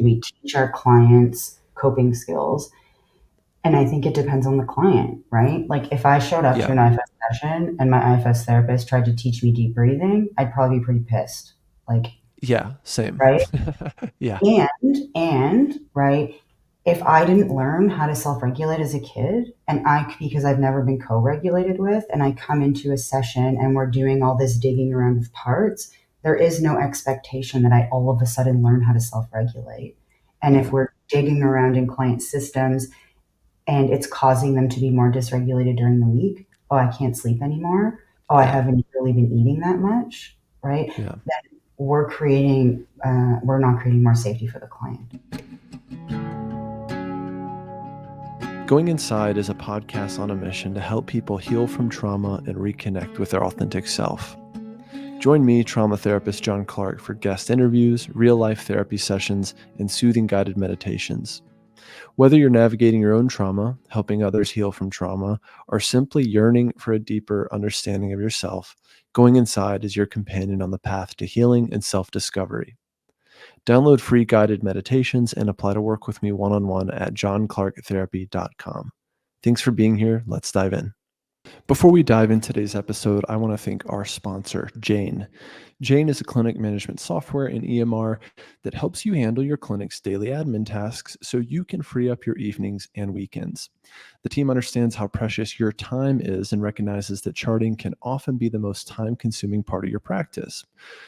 we teach our clients coping skills? And I think it depends on the client, right? Like if I showed up to Yeah. an IFS session and my IFS therapist tried to teach me deep breathing, I'd probably be pretty pissed. Like, Yeah. Same. right? Yeah. And right, if I didn't learn how to self-regulate as a kid, and because I've never been co-regulated with, and I come into a session and we're doing all this digging around with parts, there is no expectation that I all of a sudden learn how to self-regulate. And if Yeah. we're digging around in client systems and it's causing them to be more dysregulated during the week, oh, I can't sleep anymore. Oh, I Yeah. haven't really been eating that much, right? Yeah. Then we're not creating more safety for the client. Going Inside is a podcast on a mission to help people heal from trauma and reconnect with their authentic self. Join me, trauma therapist John Clark, for guest interviews, real-life therapy sessions, and soothing guided meditations. Whether you're navigating your own trauma, helping others heal from trauma, or simply yearning for a deeper understanding of yourself, Going Inside is your companion on the path to healing and self-discovery. Download free guided meditations and apply to work with me one-on-one at johnclarktherapy.com. Thanks for being here. Let's dive in. Before we dive in today's episode, I want to thank our sponsor, Jane. Jane is a clinic management software and EMR that helps you handle your clinic's daily admin tasks so you can free up your evenings and weekends. The team understands how precious your time is and recognizes that charting can often be the most time-consuming part of your practice.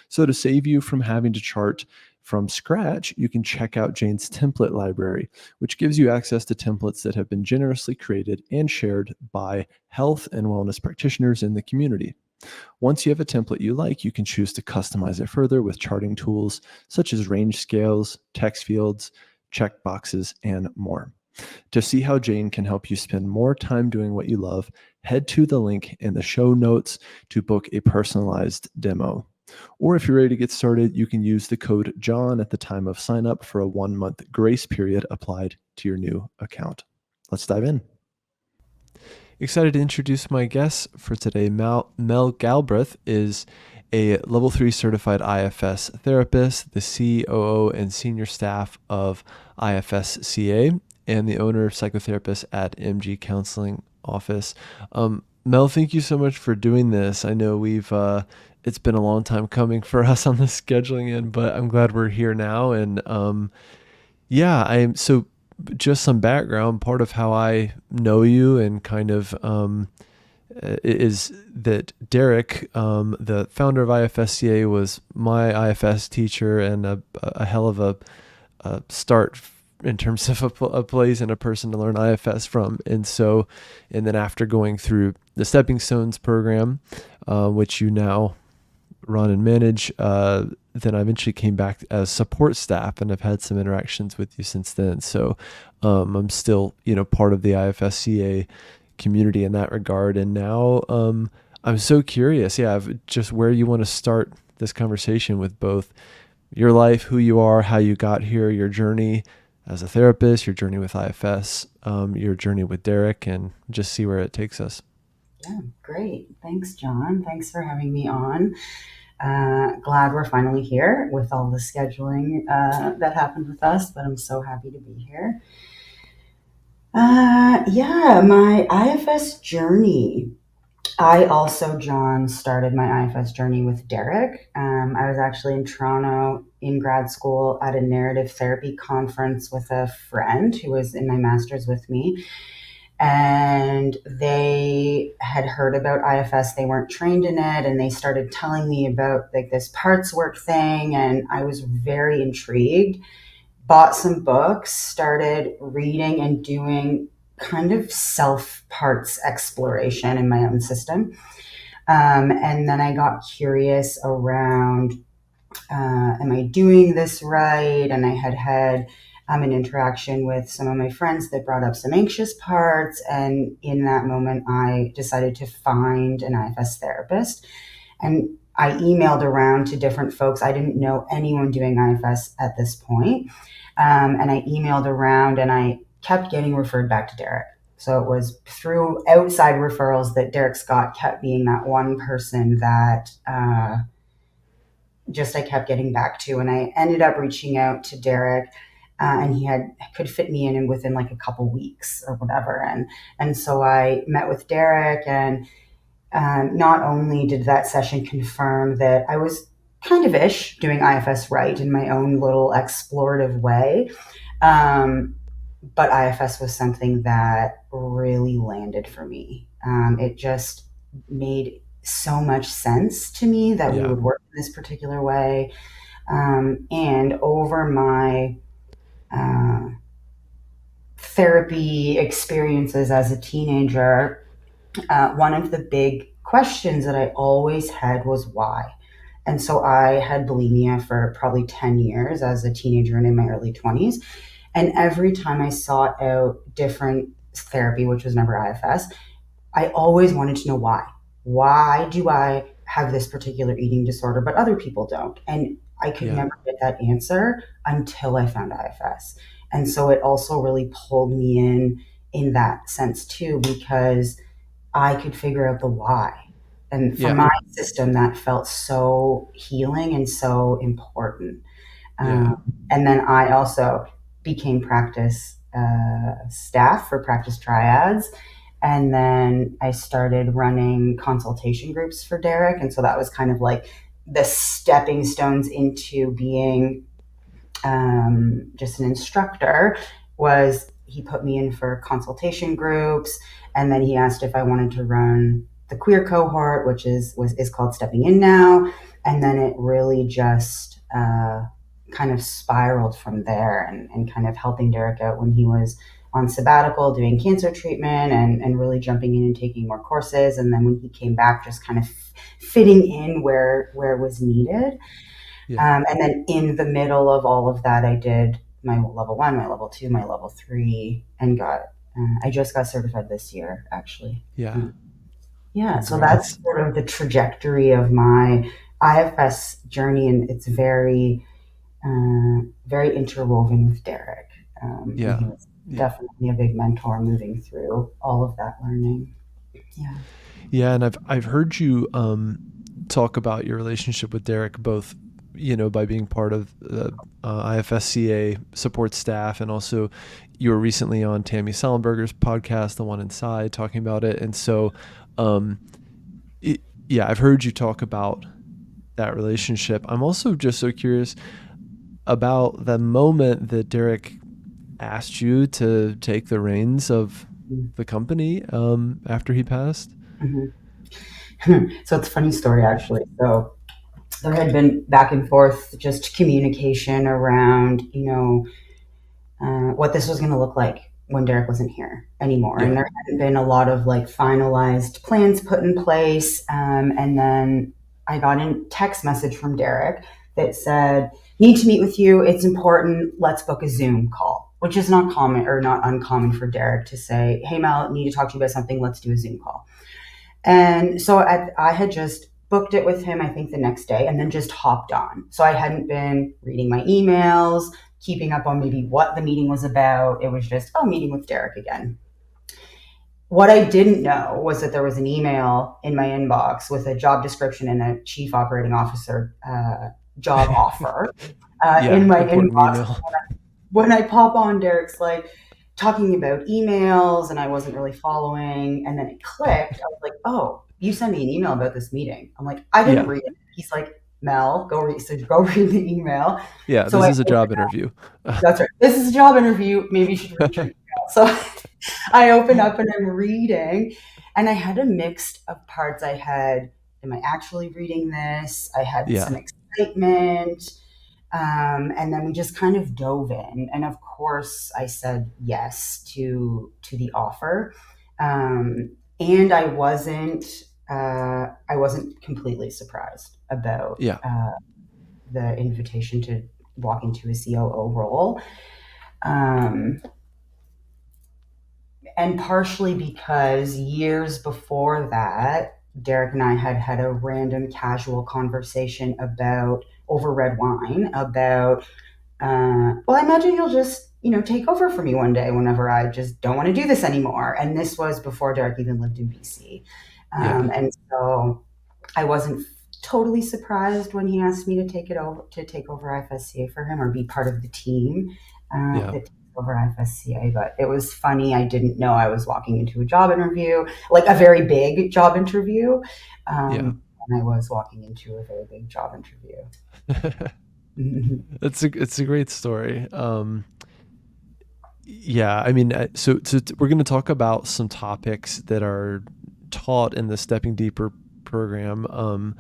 So to save you from having to chart from scratch, you can check out Jane's template library, which gives you access to templates that have been generously created and shared by health and wellness practitioners in the community. Once you have a template you like, you can choose to customize it further with charting tools such as range scales, text fields, check boxes, and more. To see how Jane can help you spend more time doing what you love, head to the link in the show notes to book a personalized demo. Or if you're ready to get started, you can use the code JOHN at the time of sign up for a 1-month grace period applied to your new account. Let's dive in. Excited to introduce my guest for today. Mel Galbraith is a level 3 certified IFS therapist, the COO and senior staff of IFSCA, and the owner of psychotherapist at MG Counseling Office. Mel, thank you so much for doing this. I know it's been a long time coming for us on the scheduling end, but I'm glad we're here now. And so just some background. Part of how I know you and kind of is that Derek, the founder of IFSCA, was my IFS teacher and a hell of a start in terms of a place and a person to learn IFS from. And then after going through the Stepping Stones program, which you now run and manage, then I eventually came back as support staff and I've had some interactions with you since then. So I'm still, part of the IFSCA community in that regard. And now I'm so curious, just where you want to start this conversation with both your life, who you are, how you got here, your journey as a therapist, your journey with IFS, your journey with Derek, and just see where it takes us. Yeah, great. Thanks, John. Thanks for having me on. Glad we're finally here with all the scheduling that happened with us, but I'm so happy to be here. My IFS journey. I also, John, started my IFS journey with Derek. I was actually in Toronto in grad school at a narrative therapy conference with a friend who was in my master's with me. And they had heard about IFS. They weren't trained in it. And they started telling me about like this parts work thing. And I was very intrigued, bought some books, started reading and doing kind of self parts exploration in my own system. And then I got curious around, am I doing this right? And I had an interaction with some of my friends that brought up some anxious parts. And in that moment, I decided to find an IFS therapist. And I emailed around to different folks. I didn't know anyone doing IFS at this point. And I emailed around and I kept getting referred back to Derek. So it was through outside referrals that Derek Scott kept being that one person that I kept getting back to. And I ended up reaching out to Derek and he could fit me in within like a couple weeks or whatever. And so I met with Derek, and not only did that session confirm that I was kind of ish doing IFS right in my own little explorative way, um, but IFS was something that really landed for me. It just made so much sense to me that we Yeah. would work in this particular way. And over my uh, therapy experiences as a teenager, one of the big questions that I always had was why. And so I had bulimia for probably 10 years as a teenager and in my early 20s. And every time I sought out different therapy, which was never IFS, I always wanted to know why. Why do I have this particular eating disorder, but other people don't? And I could Yeah. never get that answer until I found IFS. And so it also really pulled me in that sense too, because I could figure out the why. And for Yeah. my system, that felt so healing and so important. Yeah. Um, and then I also became practice staff for practice triads. And then I started running consultation groups for Derek. And so that was kind of like the stepping stones into being just an instructor. Was he put me in for consultation groups, and then he asked if I wanted to run the queer cohort, which is called Stepping In now, and then it really just kind of spiraled from there, and kind of helping Derek out when he was on sabbatical doing cancer treatment, and really jumping in and taking more courses, and then when he came back, just kind of fitting in where it was needed. Yeah. And then in the middle of all of that, I did my level one, my level two, my level three, and I just got certified this year, actually. Yeah. Uh, yeah, so that's Congrats. sort of the trajectory of my IFS journey, and it's very interwoven with Derek. And Yeah. he was Yeah. definitely a big mentor moving through all of that learning. Yeah. Yeah, and I've heard you talk about your relationship with Derek, both by being part of the IFSCA support staff, and also you were recently on Tammy Sullenberger's podcast, the one inside, talking about it. And so, um, yeah, I've heard you talk about that relationship. I'm also just so curious about the moment that Derek asked you to take the reins of the company after he passed. Mhm. So it's a funny story, actually. So there had been back and forth just communication around, what this was going to look like when Derek wasn't here anymore. And Yeah. there hadn't been a lot of like finalized plans put in place. And then I got a text message from Derek that said, "Need to meet with you. It's important. Let's book a Zoom call," which is not common or not uncommon for Derek to say, "Hey, Mel, need to talk to you about something. Let's do a Zoom call." And so I had just booked it with him, I think the next day, and then just hopped on. So I hadn't been reading my emails, keeping up on maybe what the meeting was about. It was just, oh, meeting with Derek again. What I didn't know was that there was an email in my inbox with a job description and a chief operating officer job offer in Yeah. my Important inbox. email. When I pop on, Derek's like talking about emails, and I wasn't really following. And then it clicked. I was like, "Oh, you sent me an email about this meeting." I'm like, "I didn't Yeah. read it." He's like, "Mel, go read." So go read the email. Yeah. So This I is a open job interview. That's right. This is a job interview. Maybe you should read your email. So I open up and I'm reading, and I had a mix of parts. I had, am I actually reading this? I had some Yeah. excitement. And then we just kind of dove in, and of course, I said yes to the offer. And I wasn't completely surprised about Yeah. the invitation to walk into a COO role. Um, and partially because years before that, Derek and I had had a random casual conversation about over red wine about, well, I imagine you'll just, take over for me one day whenever I just don't want to do this anymore. And this was before Derek even lived in BC. Yeah. And so I wasn't totally surprised when he asked me to take over IFSCA for him or be part of the team. Yeah. that takes over IFSCA. But it was funny. I didn't know I was walking into a job interview, like a very big job interview. Yeah. And I was walking into a very big job interview. It's a great story. Yeah, I mean, so we're going to talk about some topics that are taught in the Stepping Deeper program.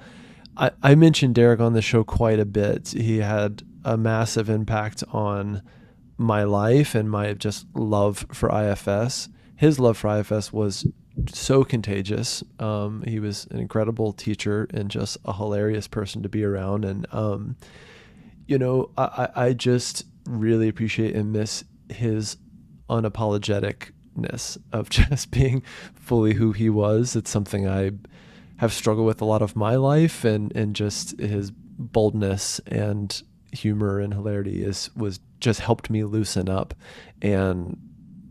I mentioned Derek on the show quite a bit. He had a massive impact on my life and my just love for IFS. His love for IFS was so contagious. He was an incredible teacher and just a hilarious person to be around. And, I just really appreciate and miss his unapologeticness of just being fully who he was. It's something I have struggled with a lot of my life, and just his boldness and humor and hilarity was just helped me loosen up and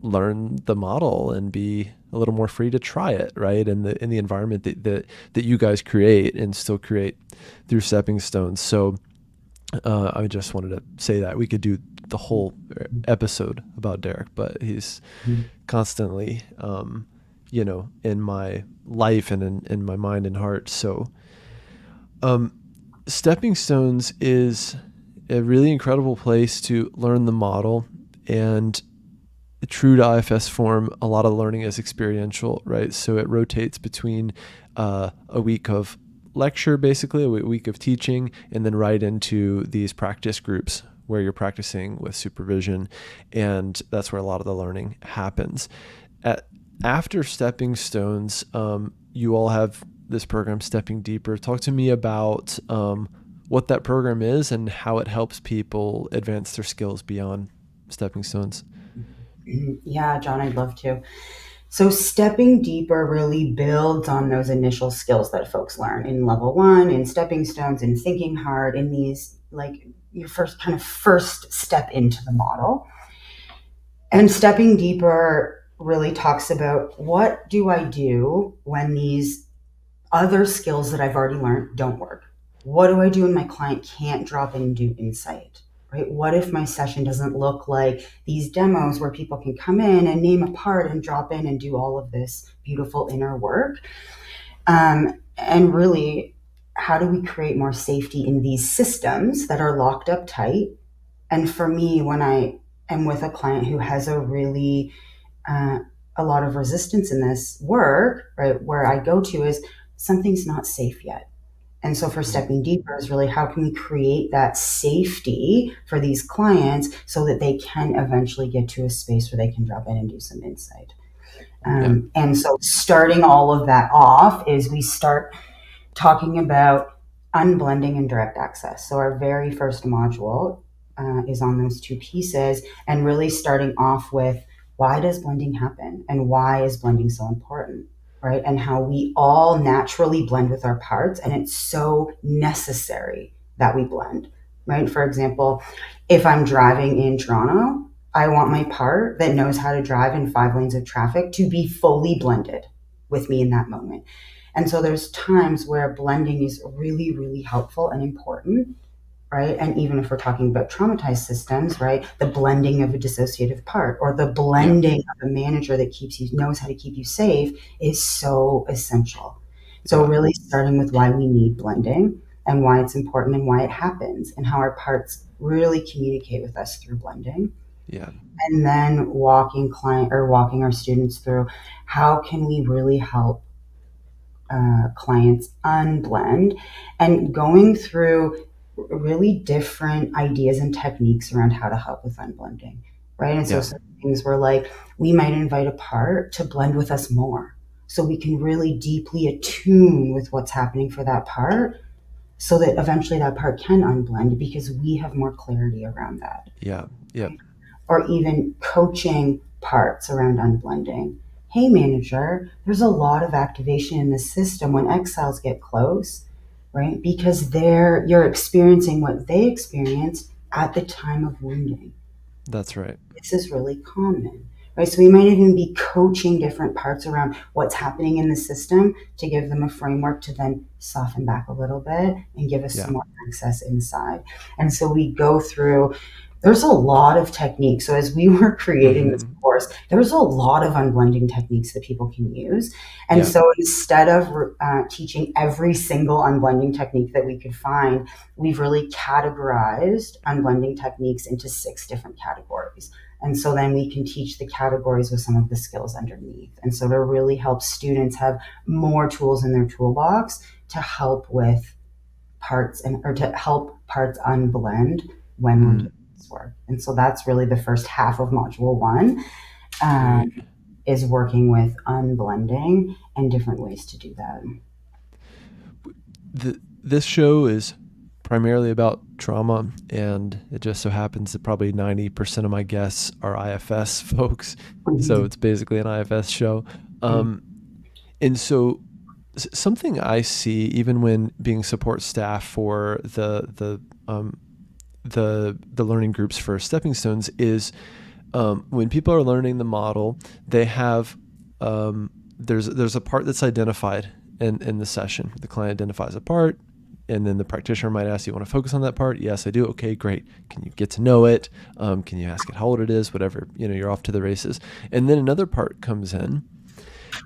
learn the model and be a little more free to try it, right? In the environment that you guys create and still create through Stepping Stones. So I just wanted to say that we could do the whole episode about Derek, but he's constantly, in my life and in my mind and heart. So, Stepping Stones is a really incredible place to learn the model, and true to IFS form, a lot of learning is experiential, right? So it rotates between a week of lecture, basically a week of teaching, and then right into these practice groups where you're practicing with supervision, and that's where a lot of the learning happens. After Stepping Stones, you all have this program, Stepping Deeper. Talk to me about what that program is and how it helps people advance their skills beyond Stepping Stones. Yeah, John, I'd love to. So, Stepping Deeper really builds on those initial skills that folks learn in level one, in Stepping Stones, in Thinking Hard, in these, like, your first step into the model. And Stepping Deeper really talks about, what do I do when these other skills that I've already learned don't work? What do I do when my client can't drop in and do insight? Right? What if my session doesn't look like these demos where people can come in and name a part and drop in and do all of this beautiful inner work? And really, how do we create more safety in these systems that are locked up tight? And for me, when I am with a client who has uh, a lot of resistance in this work, right, where I go to is, something's not safe yet. And so for Stepping Deeper is really, how can we create that safety for these clients so that they can eventually get to a space where they can drop in and do some insight. Yeah. And so starting all of that off is, we start talking about unblending and direct access. So our very first module is on those two pieces, and really starting off with, why does blending happen and why is blending so important, right? And how we all naturally blend with our parts, and it's so necessary that we blend, right? For example, if I'm driving in Toronto, I want my part that knows how to drive in 5 lanes of traffic to be fully blended with me in that moment. And so there's times where blending is really, really helpful and important, right? And even if we're talking about traumatized systems, right, the blending of a dissociative part, or the Yeah. blending of a manager that knows how to keep you safe, is so essential. So Yeah. really starting with why we need blending and why it's important and why it happens and how our parts really communicate with us through blending. Yeah. And then walking our students through, how can we really help clients unblend, and going through really different ideas and techniques around how to help with unblending, right? And so Yeah. some things were like, we might invite a part to blend with us more so we can really deeply attune with what's happening for that part, so that eventually that part can unblend because we have more clarity around that. Yeah. Yep. Or even coaching parts around unblending. Hey, manager, there's a lot of activation in the system when exiles get close, right? Because you're experiencing what they experienced at the time of wounding. That's right. This is really common, right? So we might even be coaching different parts around what's happening in the system to give them a framework to then soften back a little bit and give us Yeah. some more access inside. And so we go through There's a lot of techniques. So as we were creating this Mm-hmm. course, there's a lot of unblending techniques that people can use. And Yeah. so instead of teaching every single unblending technique that we could find, we've really categorized unblending techniques into 6 different categories. And so then we can teach the categories with some of the skills underneath. And so to really help students have more tools in their toolbox to help with parts and or to help parts unblend when we're Mm, doing this work. And so that's really the first half of module 1, great. is working with unblending and different ways to do that. This show is primarily about trauma, and it just so happens that probably 90% of my guests are IFS folks. So Mhm. it's basically an IFS show. And so something I see even when being support staff for the learning groups for stepping stones is when people are learning the model, they have there's a part that's identified in the session. The client identifies a part, and then the practitioner might ask, "You want to focus on that part?" Yes, I do. Okay, great. Can you get to know it? Can you ask it how old it is? Whatever. You're off to the races. And then another part comes in,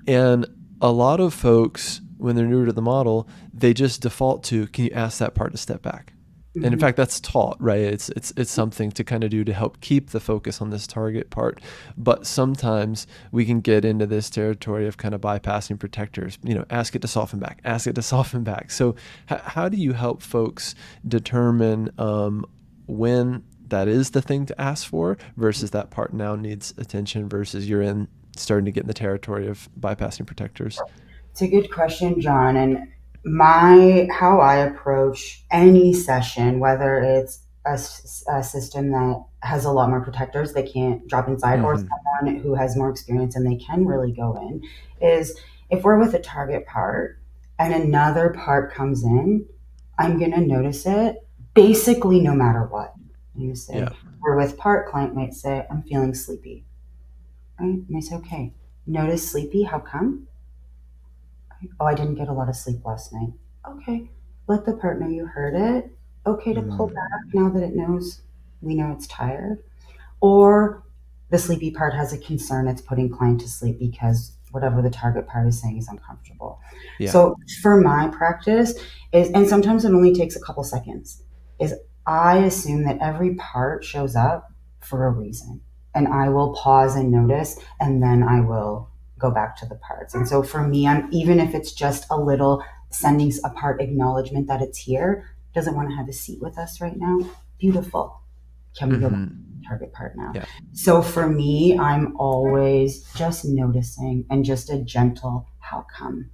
and a lot of folks, when they're newer to the model, they just default to, "Can you ask that part to step back?" And in Mhm. fact, that's taught, right? It's something to kind of do to help keep the focus on this target part. But sometimes we can get into this territory of kind of bypassing protectors. Ask it to soften back, ask it to soften back. So how do you help folks determine when that is the thing to ask for versus that part now needs attention versus you're starting to get in the territory of bypassing protectors? It's a good question, John. And my how I approach any session, whether it's a system that has a lot more protectors they can't drop inside, or Mm-hmm. someone who has more experience and they can really go in, is if we're with a target part and another part comes in, I'm going to notice it basically no matter what. You Yeah. say, we're with part, client might say, I'm feeling sleepy. Right? And I say, okay, notice sleepy, how come? Oh, I didn't get a lot of sleep last night. Okay, let the part know you heard it. Okay to pull back Mm, now that it knows we know it's tired. Or the sleepy part has a concern it's putting client to sleep because whatever the target part is saying is uncomfortable. yeah. So for my practice is, and sometimes it only takes a couple seconds, is I assume that every part shows up for a reason. And I will pause and notice, and then I will go back to the parts. And so for me, I'm even if it's just a little sending a part acknowledgement that it's here, doesn't want to have a seat with us right now. Beautiful. Can we go back Mm-hmm. to the target part now? Yeah. So for me, I'm always just noticing and just a gentle how come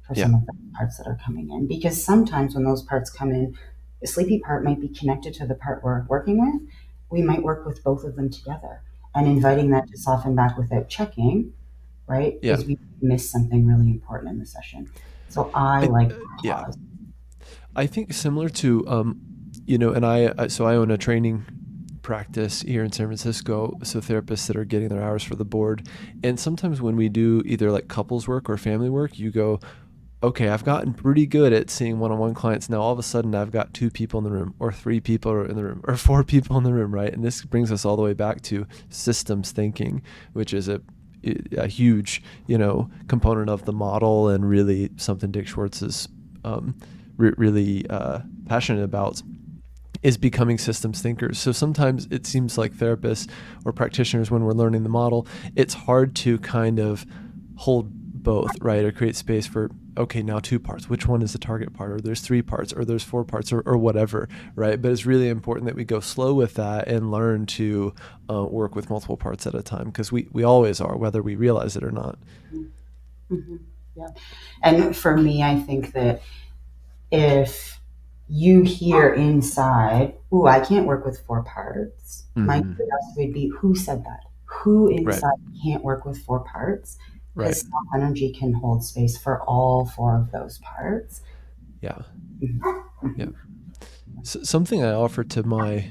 for Yeah. some of the parts that are coming in. Because sometimes when those parts come in, the sleepy part might be connected to the part we're working with. We might work with both of them together. And Yeah. inviting that to soften back without checking, right, Yeah. is we miss something really important in the session. So I I, like yeah. pause. I think similar to, and so I own a training practice here in San Francisco. So therapists that are getting their hours for the board. And sometimes when we do either like couples work or family work, you go, okay, I've gotten pretty good at seeing one-on-one clients. Now all of a sudden I've got 2 people in the room or 3 people in the room or 4 people in the room, right? And this brings us all the way back to systems thinking, which is a huge, component of the model and really something Dick Schwartz is really passionate about is becoming systems thinkers. So sometimes it seems like therapists or practitioners, when we're learning the model, it's hard to kind of hold both, right? Or create space for, okay, now 2 parts. Which one is the target part? Or there's 3 parts, or there's 4 parts, or whatever, right? But it's really important that we go slow with that and learn to work with multiple parts at a time, because we always are, whether we realize it or not. Mm-hmm. Yeah. And for me, I think that if you hear inside, ooh, I can't work with 4 parts, my Mm-hmm. curiosity would be, who said that? Who Right. inside can't work with 4 parts? Right. Because self energy can hold space for all 4 of those parts. Yeah. Mhm. Yeah. Mhm. Something I offer to my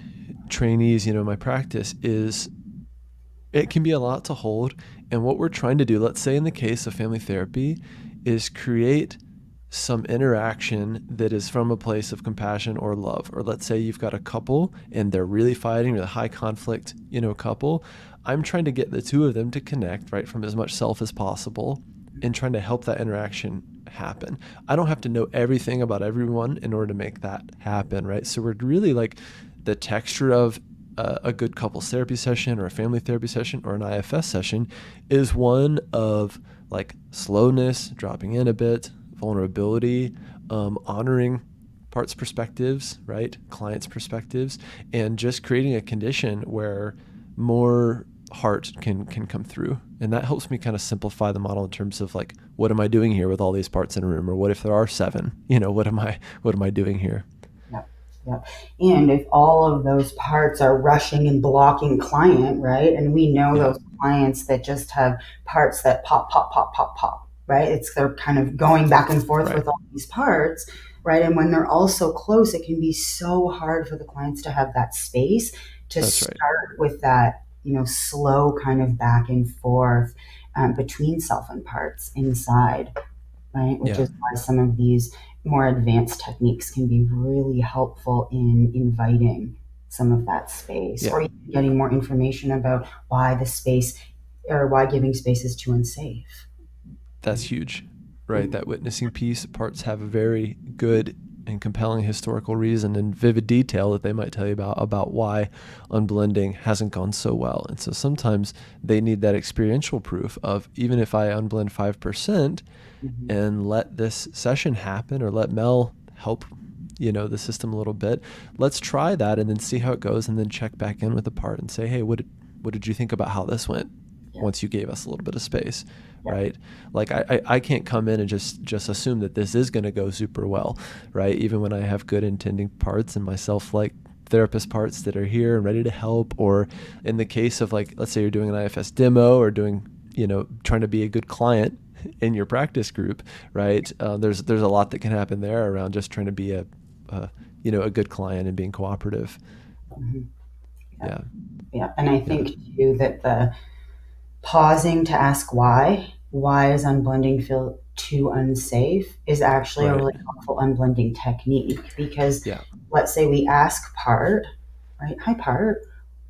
trainees, my practice is it can be a lot to hold. And what we're trying to do, let's say in the case of family therapy, is create some interaction that is from a place of compassion or love. Or let's say you've got a couple and they're really fighting, or a high conflict, couple. I'm trying to get the two of them to connect, right, from as much self as possible, and trying to help that interaction happen. I don't have to know everything about everyone in order to make that happen, right? So we're really like the texture of a good couples therapy session or a family therapy session or an IFS session is one of like slowness, dropping in a bit, vulnerability, honoring parts' perspectives, right? Clients' perspectives, and just creating a condition where more heart can come through. And that helps me kind of simplify the model in terms of like, what am I doing here with all these parts in a room? Or what if there are 7? What am I doing here? Yep. Yep. And if all of those parts are rushing and blocking client, right? And we know Yeah, those clients that just have parts that pop, pop, pop, pop, pop, right? They're kind of going back and forth right. with all these parts, right? And when they're all so close, it can be so hard for the clients to have that space to That's right. start with that, slow kind of back and forth between self and parts inside, right? Which Yeah, is why some of these more advanced techniques can be really helpful in inviting some of that space, yeah. or even getting more information about why the space or why giving space is too unsafe. That's huge, right? Mhm. That witnessing piece, parts have a very good and compelling historical reason and vivid detail that they might tell you about why unblending hasn't gone so well. And so sometimes they need that experiential proof of, even if I unblend 5% Mhm. and let this session happen, or let Mel help the system a little bit, let's try that and then see how it goes, and then check back in with the part and say, hey, what did you think about how this went Yeah. once you gave us a little bit of space, Yeah. right? Like I can't come in and just assume that this is going to go super well, right? Even when I have good intending parts and myself like therapist parts that are here and ready to help. Or in the case of, like, let's say you're doing an IFS demo, or doing, trying to be a good client in your practice group, right? There's a lot that can happen there around just trying to be a good client and being cooperative. Mhm. Yeah. Yeah, Yeah. And I yeah, think too that the pausing to ask why does unblending feel too unsafe, is actually a right. really helpful unblending technique. Because Yeah, let's say we ask part, right? Hi, part.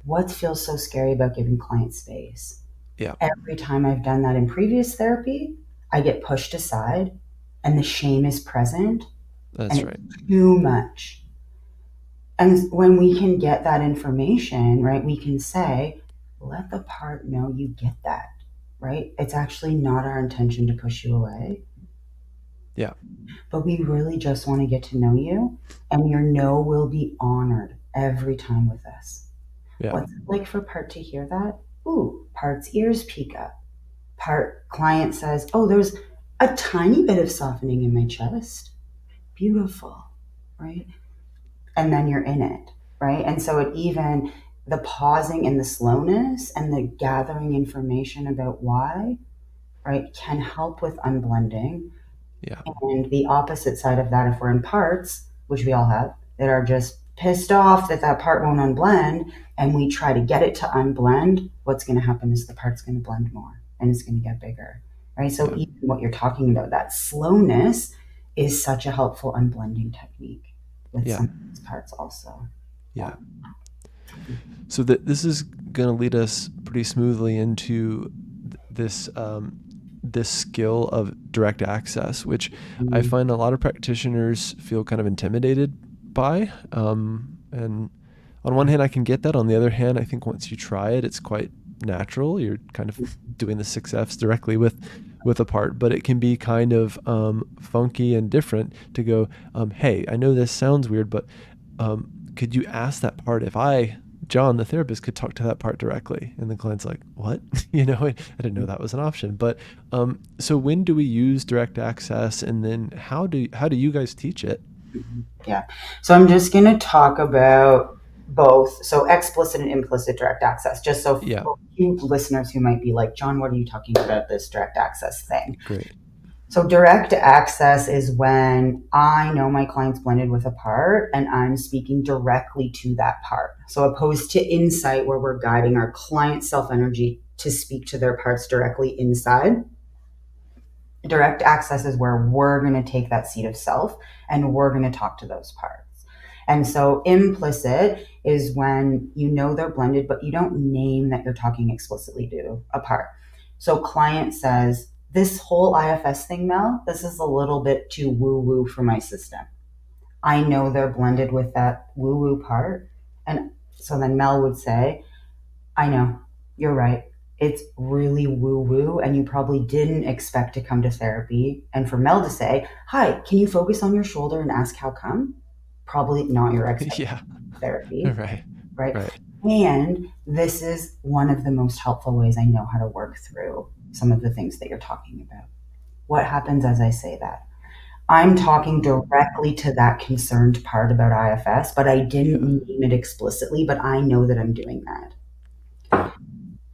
What feels so scary about giving client space? yeah, Every time I've done that in previous therapy, I get pushed aside and the shame is present and that's right. it's too much. And when we can get that information, right, we can say, let the part know you get that, right? It's actually not our intention to push you away, Yeah, but we really just want to get to know you, and your no will be honored every time with us. yeah, What's it like for part to hear that? Ooh, part's ears peak up. Part client says, oh, there's a tiny bit of softening in my chest. Beautiful, right? And then you're in it, right? And so the pausing and the slowness and the gathering information about why, right, can help with unblending. yeah, And the opposite side of that, if we're in parts, which we all have, that are just pissed off that that part won't unblend, and we try to get it to unblend, what's going to happen is the part's going to blend more and it's going to get bigger, right? So yeah, even what you're talking about, that slowness is such a helpful unblending technique with yeah, some of these parts also. Yeah. yeah. So this is going to lead us pretty smoothly into this skill of direct access, which I Mhm. find a lot of practitioners feel kind of intimidated by. And on one hand, I can get that. On the other hand, I think once you try it, it's quite natural. You're kind of doing the 6Fs directly with a part, but it can be kind of funky and different to go, hey, I know this sounds weird, but could you ask that part if John, the therapist, could talk to that part directly? And the client's like, what? I didn't know that was an option. But so when do we use direct access, and then how do you guys teach it? Yeah. So I'm just going to talk about both. So explicit and implicit direct access, just so Yeah, for you listeners who might be like, John, what are you talking about this direct access thing? great. So direct access is when I know my client's blended with a part and I'm speaking directly to that part. So opposed to insight, where we're guiding our client's self energy to speak to their parts directly inside, Direct access is where we're going to take that seat of self and we're going to talk to those parts. And so implicit is when you know they're blended, but you don't name that you're talking explicitly to a part. So client says, this whole IFS thing, Mel, this is a little bit too woo woo for my system. I know they're blended with that woo woo part. And so then Mel would say, I know, you're right. It's really woo woo, and you probably didn't expect to come to therapy. And for Mel to say, hi, can you focus on your shoulder and ask how come? Probably not your Yeah. expectation of therapy, Right. right? Right. And this is one of the most helpful ways I know how to work through some of the things that you're talking about. What happens as I say that? I'm talking directly to that concerned part about IFS, but I didn't Yeah. name it explicitly, but I know that I'm doing that. Yeah.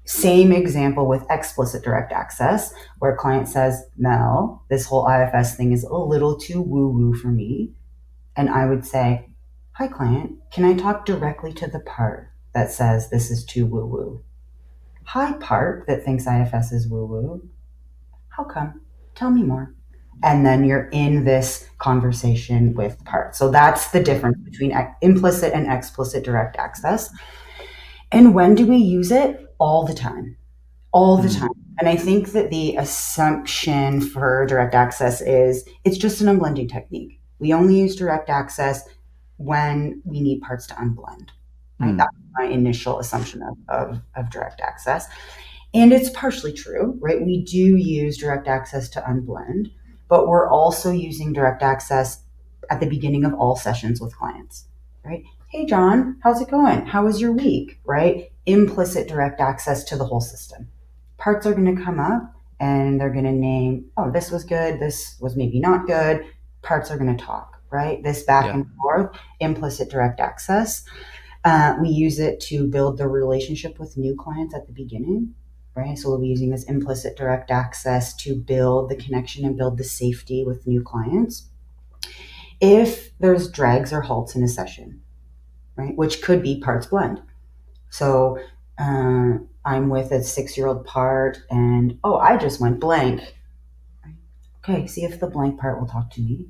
Same example with explicit direct access, where a client says, Mel, this whole IFS thing is a little too woo woo for me. And I would say, hi, client, can I talk directly to the part that says this is too woo woo? Hi, part that thinks IFS is woo woo. How come? Tell me more. And then you're in this conversation with part. So that's the difference between implicit and explicit direct access. And when do we use it? All the time. All the time. Mm. And I think that the assumption for direct access is it's just an unblending technique. We only use direct access when we need parts to unblend. Right? Mm. That's my initial assumption of direct access. And it's partially true, right? We do use direct access to unblend, but we're also using direct access at the beginning of all sessions with clients, right? Hey, John, how's it going? How was your week, right? Implicit direct access to the whole system. Parts are going to come up and they're going to name, oh, this was good, this was maybe not good. Parts are going to talk, right? This back Yeah. and forth, implicit direct access. We use it to build the relationship with new clients at the beginning, right? So we'll be using this implicit direct access to build the connection and build the safety with new clients. If there's drags or halts in a session, right, which could be parts blend. So I'm with a 6-year-old part and, oh, I just went blank. Okay, see if the blank part will talk to me.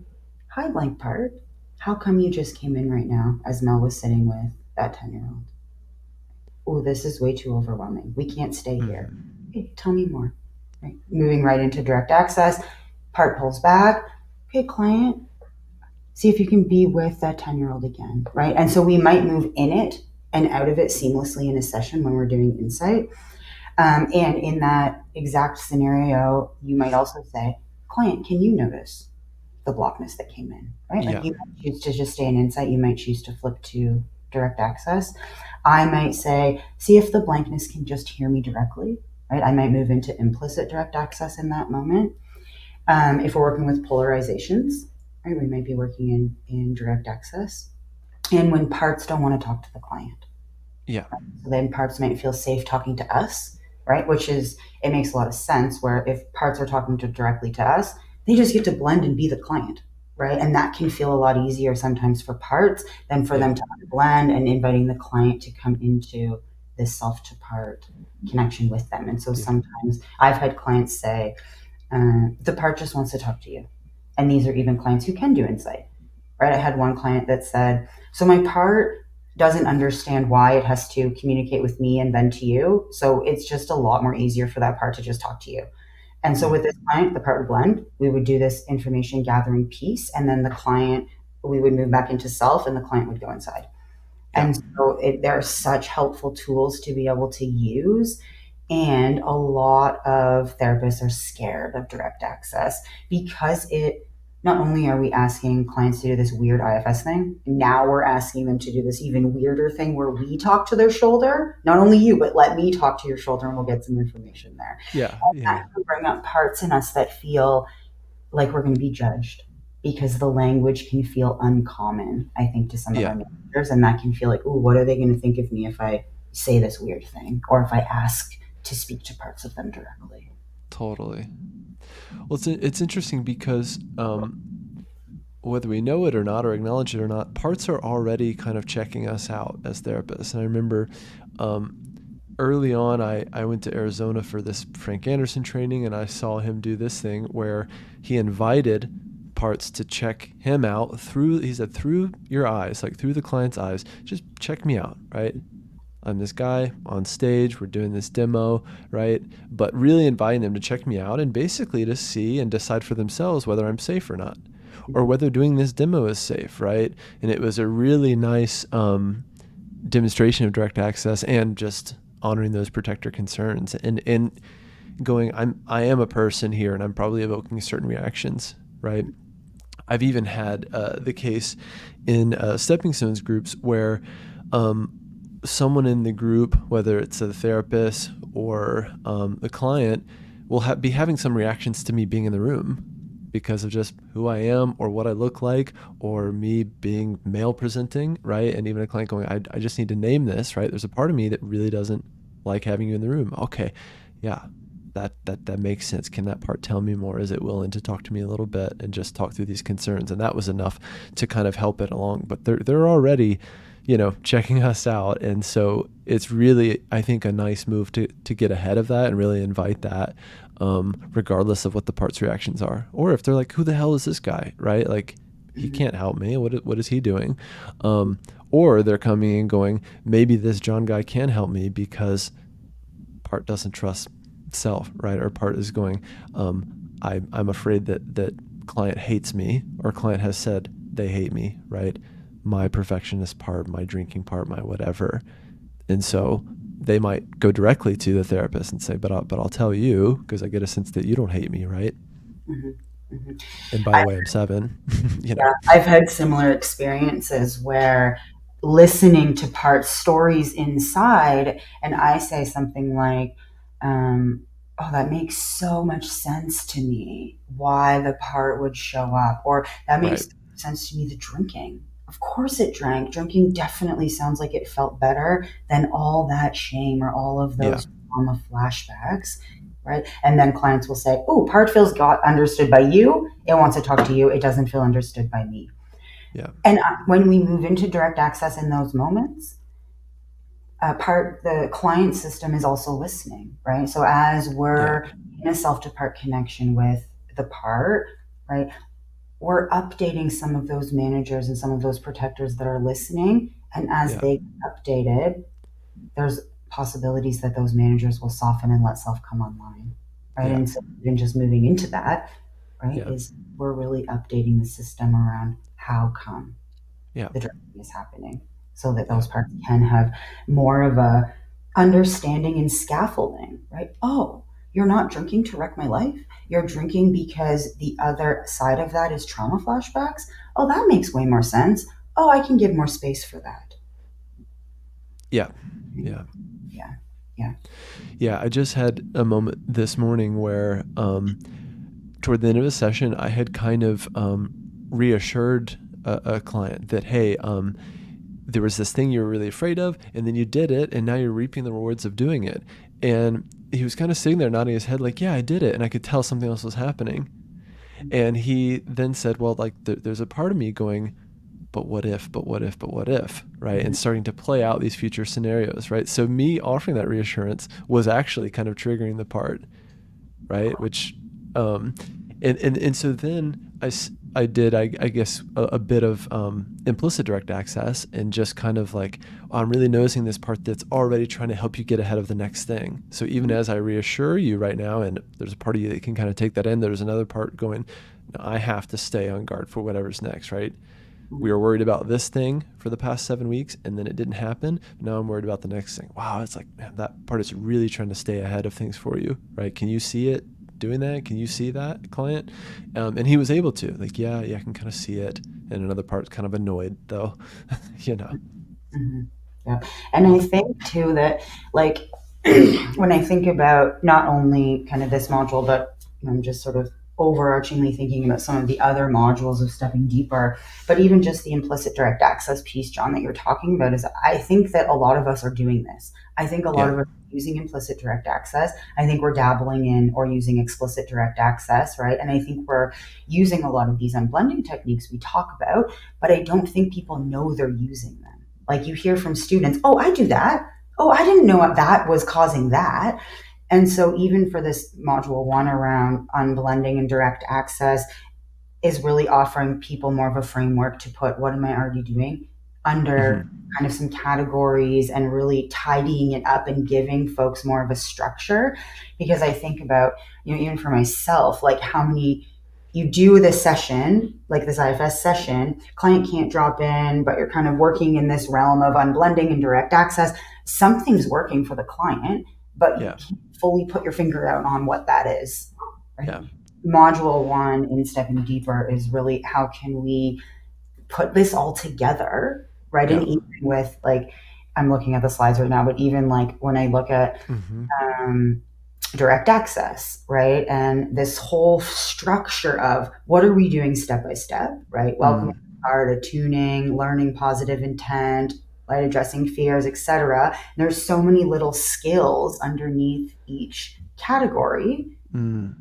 Hi, blank part. How come you just came in right now as Mel was sitting with that 10-year-old? Oh, this is way too overwhelming. We can't stay here. Mm. Okay, tell me more. Right. Moving right into direct access, part pulls back. Okay, client, see if you can be with that 10-year-old again, right? And so we might move in it and out of it seamlessly in a session when we're doing insight. And in that exact scenario, you might also say, client, can you notice the blockness that came in, right? Like Yeah. you might choose to just stay in insight, you might choose to flip to direct access. I might say, see if the blankness can just hear me directly, right? I might move into implicit direct access in that moment. If we're working with polarizations, right, we might be working in direct access. And when parts don't want to talk to the client, Yeah. so then parts might feel safe talking to us, right? Which is, it makes a lot of sense where if parts are talking directly to us, they just get to blend and be the client, right? And that can feel a lot easier sometimes for parts than for Yeah. them to blend and inviting the client to come into this self to part connection with them. And so Yeah. sometimes I've had clients say, the part just wants to talk to you. And these are even clients who can do insight, right? I had one client that said, so my part doesn't understand why it has to communicate with me and then to you. So it's just a lot more easier for that part to just talk to you. And so Yeah. with this client, the part would blend. We would do this information gathering piece, and then the client, we would move back into self, and the client would go inside. Yeah. And so there are such helpful tools to be able to use. And a lot of therapists are scared of direct access because it, not only are we asking clients to do this weird IFS thing, now we're asking them to do this even weirder thing where we talk to their shoulder. Not only you, but let me talk to your shoulder and we'll get some information there. Yeah. And that Yeah. can bring up parts in us that feel like we're going to be judged because the language can feel uncommon, I think, to some of our Yeah. managers. And that can feel like, oh, what are they going to think of me if I say this weird thing or if I ask to speak to parts of them directly? Totally. Well, it's interesting because whether we know it or not or acknowledge it or not, parts are already kind of checking us out as therapists. And I remember early on, I went to Arizona for this Frank Anderson training, and I saw him do this thing where he invited parts to check him out through, he said, through your eyes, like through the client's eyes, just check me out, right? I'm this guy on stage, we're doing this demo, right? But really inviting them to check me out and basically to see and decide for themselves whether I'm safe or not, or whether doing this demo is safe, right? And it was a really nice demonstration of direct access and just honoring those protector concerns and going, I am a person here and I'm probably evoking certain reactions, right? I've even had the case in stepping stones groups where someone in the group, whether it's a therapist or the client, will be having some reactions to me being in the room because of just who I am or what I look like or me being male presenting, right? And even a client going, I just need to name this, right? There's a part of me that really doesn't like having you in the room. Okay, yeah, that makes sense. Can that part tell me more? Is it willing to talk to me a little bit and just talk through these concerns? And that was enough to kind of help it along. But they're already, checking us out. And so it's really, I think, a nice move to get ahead of that and really invite that, regardless of what the part's reactions are. Or if they're like, who the hell is this guy, right? Like, he can't help me. What is he doing? Or they're coming and going, maybe this John guy can help me because part doesn't trust self, right? Or part is going, I'm afraid that client hates me, or client has said they hate me, right? My perfectionist part, my drinking part, my whatever. And so they might go directly to the therapist and say, but I'll tell you, because I get a sense that you don't hate me, right? Mm-hmm. Mm-hmm. And by the way, I'm 7. Yeah, I've had similar experiences where listening to part stories inside, and I say something like, "Oh, that makes so much sense to me. Why the part would show up, or that Right. makes sense to me. The drinking, of course, it drank. Drinking definitely sounds like it felt better than all that shame or all of Yeah. those trauma flashbacks." Right? And then clients will say, "Oh, part feels got understood by you. It wants to talk to you. It doesn't feel understood by me." Yeah. And when we move into direct access in those moments, the client system is also listening, right? So as Yeah. we're in a self to part connection with the part, right, we're updating some of those managers and some of those protectors that are listening. And as Yeah. they get updated, there's possibilities that those managers will soften and let self come online, right? Yeah. And so even just moving into that, right, Yeah. is we're really updating the system around how come Yeah. the drinking is happening, so that Yeah. those parts can have more of a understanding and scaffolding, right? Oh, you're not drinking to wreck my life. You're drinking because the other side of that is trauma flashbacks. Oh, that makes way more sense. Oh, I can give more space for that. Yeah. Yeah. Yeah. Yeah. Yeah. I just had a moment this morning where, toward the end of a session, I had kind of reassured a client that, hey, there was this thing you were really afraid of, and then you did it, and now you're reaping the rewards of doing it. And he was kind of sitting there nodding his head like, yeah, I did it. And I could tell something else was happening. And he then said, well, like, there's a part of me going, but what if, but what if, but what if, right? And starting to play out these future scenarios, right? So me offering that reassurance was actually kind of triggering the part, right? Which, and so then I did, I guess, a bit of implicit direct access and just kind of like, I'm really noticing this part that's already trying to help you get ahead of the next thing. So even as I reassure you right now, and there's a part of you that can kind of take that in, there's another part going, no, I have to stay on guard for whatever's next, right? We were worried about this thing for the past 7 weeks, and then it didn't happen. Now I'm worried about the next thing. Wow, it's like, man, that part is really trying to stay ahead of things for you, right? Can you see it doing that? Can you see that, client? And he was able to, like, yeah, I can kind of see it. And another part's kind of annoyed, though, Mm-hmm. Yeah. And I think too that, like, when I think about not only kind of this module, but I'm just sort of overarchingly thinking about some of the other modules of stepping deeper, but even just the implicit direct access piece, John, that you're talking about, is I think that a lot of us are doing this. I think a lot Yeah. of us are using implicit direct access. I think we're dabbling in or using explicit direct access, right? And I think we're using a lot of these unblending techniques we talk about, but I don't think people know they're using them. Like, you hear from students, oh, I do that. oh, I didn't know what that was causing that. And so even for this module one around unblending and direct access is really offering people more of a framework to put what am I already doing under Mm-hmm. kind of some categories and really tidying it up and giving folks more of a structure. Because I think about, even for myself, like how many you do this session, like this IFS session, client can't drop in, but you're kind of working in this realm of unblending and direct access. Something's working for the client, but you Yeah. can't fully put your finger out on what that is. Right? Yeah. Module one in stepping deeper is really how can we put this all together, right? And Yeah. even with like, I'm looking at the slides right now, but even like when I look at Mm-hmm. um, direct access, right? And this whole structure of what are we doing step by step, right? Welcoming Mm. heart, attuning, learning positive intent, right? Addressing fears, etc. There's so many little skills underneath each category. Mm.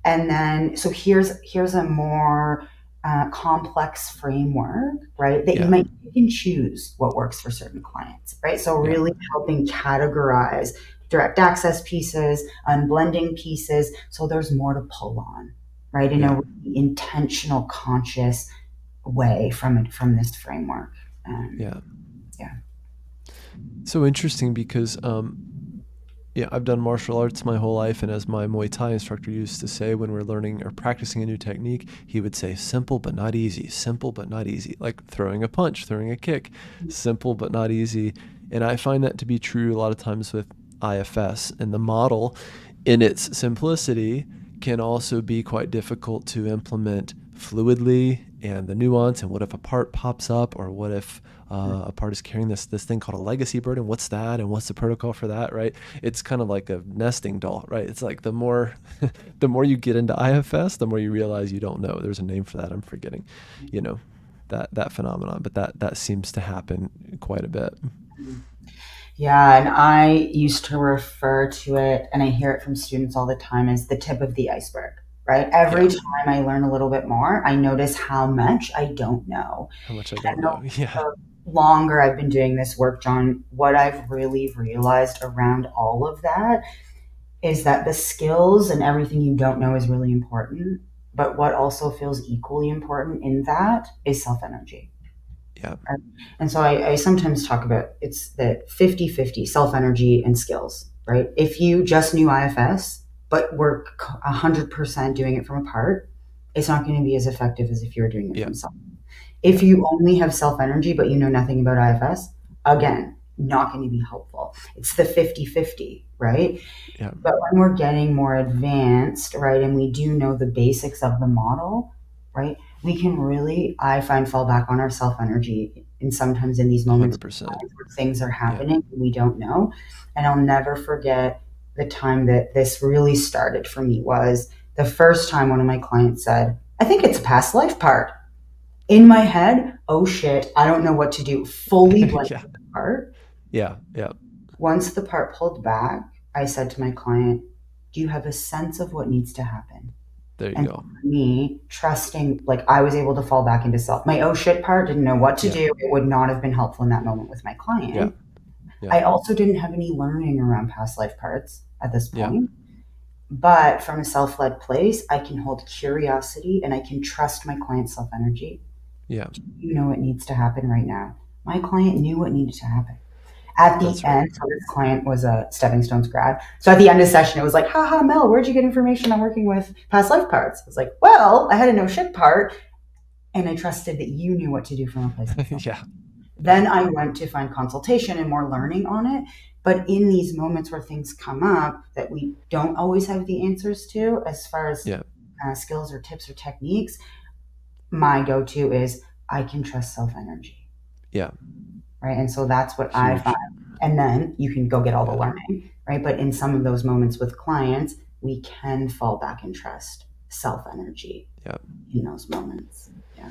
And then so here's a more complex framework, right, that Yeah. you can choose what works for certain clients, right? So Yeah. really helping categorize direct access pieces, unblending pieces, so there's more to pull on, right, in a Yeah. really intentional, conscious way from this framework. Yeah. Yeah. So interesting because yeah, I've done martial arts my whole life, and as my Muay Thai instructor used to say when we're learning or practicing a new technique, he would say simple but not easy, simple but not easy, like throwing a punch, throwing a kick, simple but not easy. And I find that to be true a lot of times with IFS, and the model in its simplicity can also be quite difficult to implement fluidly, and the nuance, and what if a part pops up, or what if a part is carrying this thing called a legacy burden. What's that, and what's the protocol for that, right? It's kind of like a nesting doll, right? It's like the more the more you get into IFS, the more you realize you don't know. There's a name for that. I'm forgetting, you know, that phenomenon, but that seems to happen quite a bit. Yeah, and I used to refer to it, and I hear it from students all the time, as the tip of the iceberg, right? Every Yeah. time I learn a little bit more, I notice how much I don't know. How much I And don't know. Yeah. the longer I've been doing this work, John, what I've really realized around all of that is that the skills and everything you don't know is really important. But what also feels equally important in that is self energy. Yeah. Right? And so I sometimes talk about it's the 50-50 self energy and skills, right? If you just knew IFS, but were 100% doing it from a part, it's not going to be as effective as if you were doing it Yeah. from self. Yeah. If you only have self energy, but you know nothing about IFS, again, not going to be helpful. It's the 50-50, right? Yeah. But when we're getting more advanced, right, and we do know the basics of the model, right, we can really, I find, fall back on our self energy. And sometimes in these moments 100%. where things are Yeah. happening and we don't know. And I'll never forget the time that this really started for me was the first time one of my clients said, I think it's a past life part. In my head, oh shit, I don't know what to do. Fully blended Yeah. the part. Yeah. Yeah. Once the part pulled back, I said to my client, do you have a sense of what needs to happen? There you And go. for me, trusting, like I was able to fall back into self. My oh shit part didn't know what to Yeah. do. It would not have been helpful in that moment with my Yeah. client. Yeah. I also didn't have any learning around past life parts at this Yeah. point. But from a self led place, I can hold curiosity and I can trust my client's self energy. Yeah. You know what needs to happen right now. My client knew what needed to happen. At the That's right. end, so this client was a Stepping Stones grad. So at the end of the session, it was like, haha, Mel, where'd you get information on working with past life parts? I was like, well, I had a no shit part, and I trusted that you knew what to do from a place of self. Yeah. Yeah. Then I went to find consultation and more learning on it. But in these moments where things come up that we don't always have the answers to, as far as Yeah. skills or tips or techniques, my go to is I can trust self energy. Yeah. Right. And so that's what I find. Huge. And then you can go get all the Yeah. learning, right? But in some of those moments with clients, we can fall back and trust self energy Yeah. in those moments. Yeah.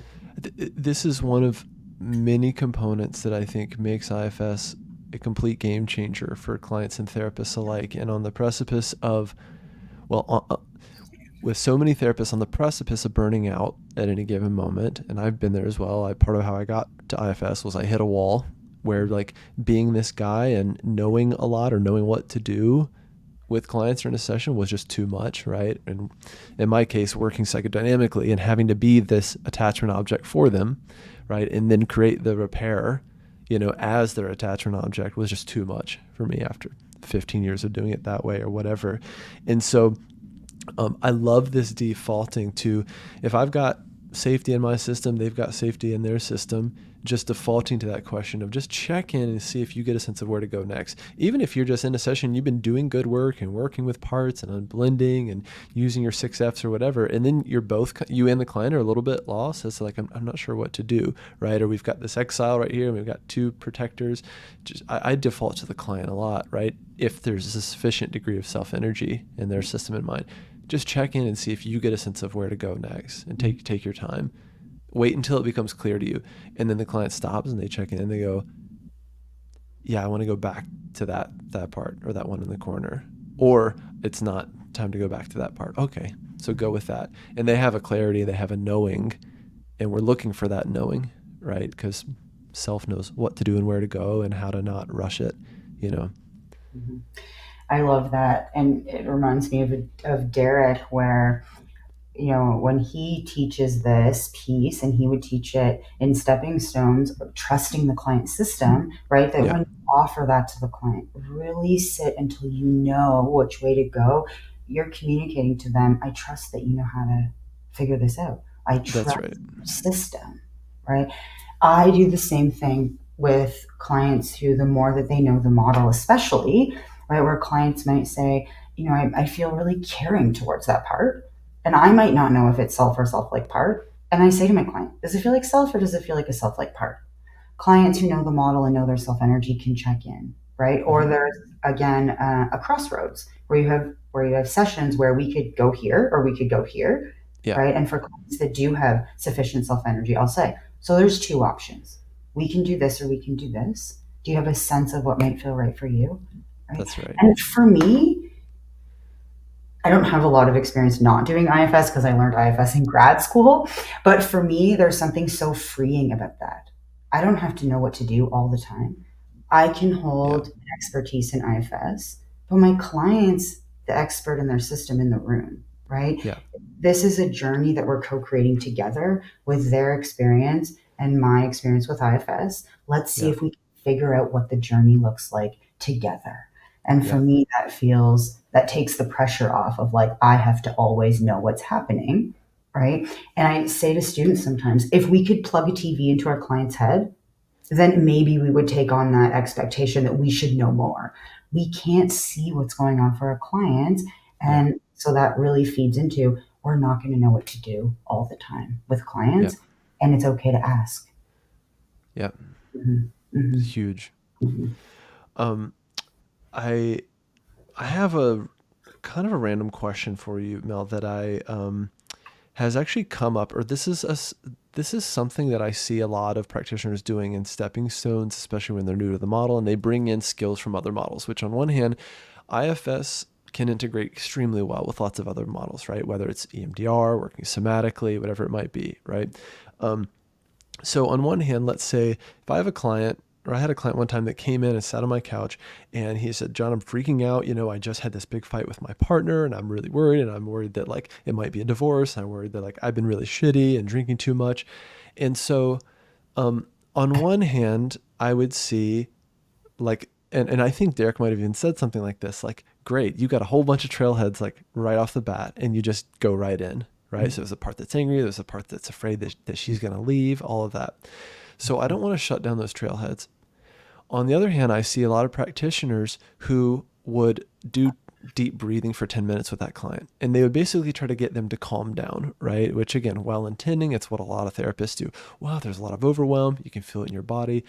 This is one of many components that I think makes IFS a complete game changer for clients and therapists alike. And on the precipice of, well, with so many therapists on the precipice of burning out at any given moment, and I've been there as well. Part of how I got to IFS was I hit a wall where like being this guy and knowing a lot or knowing what to do with clients during a session was just too much, right? And in my case, working psychodynamically and having to be this attachment object for them, right? And then create the repair, as their attachment object was just too much for me after 15 years of doing it that way or whatever. And so I love this defaulting to, if I've got safety in my system, they've got safety in their system, just defaulting to that question of just check in and see if you get a sense of where to go next. Even if you're just in a session, you've been doing good work and working with parts and unblending and using your 6Fs or whatever, and then you and the client are a little bit lost. It's like, I'm not sure what to do, right? Or we've got this exile right here and we've got two protectors. I default to the client a lot, right? If there's a sufficient degree of self-energy in their system in mind. Just check in and see if you get a sense of where to go next, and take your time. Wait until it becomes clear to you. And then the client stops and they check in and they go, yeah, I want to go back to that part or that one in the corner. Or it's not time to go back to that part. Okay, so go with that. And they have a clarity, they have a knowing, and we're looking for that knowing, right? Because self knows what to do and where to go and how to not rush it, Mm-hmm. I love that. And it reminds me of Derek, where, when he teaches this piece, and he would teach it in stepping stones, trusting the client system, right? That Yeah, when you offer that to the client, really sit until you know which way to go. You're communicating to them, I trust that you know how to figure this out. I that's trust right. your system, right? I do the same thing with clients who, the more that they know the model, especially, right, where clients might say, I feel really caring towards that part. And I might not know if it's self or self like part. And I say to my client, does it feel like self or does it feel like a self like part? Clients who know the model and know their self energy can check in, right? Or Mm-hmm. there's, again, a crossroads where you have sessions where we could go here or we could go here, Yeah, right? And for clients that do have sufficient self energy, I'll say, so there's two options. We can do this or we can do this. Do you have a sense of what might feel right for you? Right. that's right. And for me, I don't have a lot of experience not doing IFS because I learned IFS in grad school. But for me, there's something so freeing about that. I don't have to know what to do all the time. I can Yeah, hold expertise in IFS, but my client's the expert in their system in the room, right? yeah, This is a journey that we're co-creating together with their experience and my experience with IFS. Let's see yeah, if we can figure out what the journey looks like together. And for yeah, me, that takes the pressure off of like, I have to always know what's happening, right? And I say to students sometimes, if we could plug a TV into our client's head, then maybe we would take on that expectation that we should know more. We can't see what's going on for our clients. yeah, And so that really feeds into, we're not going to know what to do all the time with yeah, clients. And it's okay to ask. yeah. Mhm, mhm, Huge. mhm. Um, I I have a kind of a random question for you, Mel, that I has actually come up, or this is something that I see a lot of practitioners doing in stepping stones, especially when they're new to the model and they bring in skills from other models. Which on one hand, IFS can integrate extremely well with lots of other models, right? Whether it's EMDR, working somatically, whatever it might be, right? Um, So on one hand, let's say if I have a client, or I had a client one time that came in and sat on my couch and he said, John, I'm freaking out. I just had this big fight with my partner and I'm really worried. And I'm worried that like it might be a divorce. I'm worried that like I've been really shitty and drinking too much. And so um, on one hand, I would see like, and I think Derek might have even said something like this, like, great, you got a whole bunch of trailheads like right off the bat and you just go right in, right? So there's a part that's angry, there's a part that's afraid that she's going to leave, all of that. So I don't want to shut down those trailheads. On the other hand, I see a lot of practitioners who would do deep breathing for 10 minutes with that client. And they would basically try to get them to calm down, right? Which again, well intending, it's what a lot of therapists do. Wow, there's a lot of overwhelm. You can feel it in your body.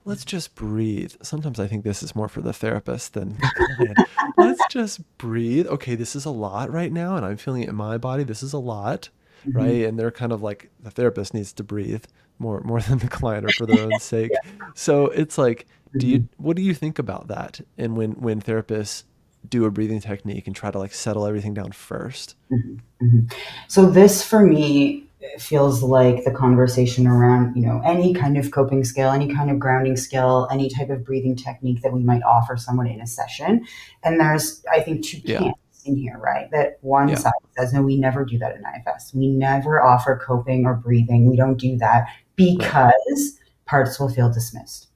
Let's just breathe. Sometimes I think this is more for the therapist than the client. Let's just breathe. Okay, this is a lot right now, and I'm feeling it in my body. This is a lot, Mhm. right? And they're kind of like the therapist needs to breathe more than the client or for their own sake. So it's like, Mhm. what do you think about that? And when therapists do a breathing technique and try to like settle everything down first? Mhm. Mhm. So this for me, feels like the conversation around, any kind of coping skill, any kind of grounding skill, any type of breathing technique that we might offer someone in a session. And there's, I think, two Yeah. camps in here, right? That one Yeah. side says, no, we never do that in IFS. We never offer coping or breathing. We don't do that Right. because parts will feel dismissed,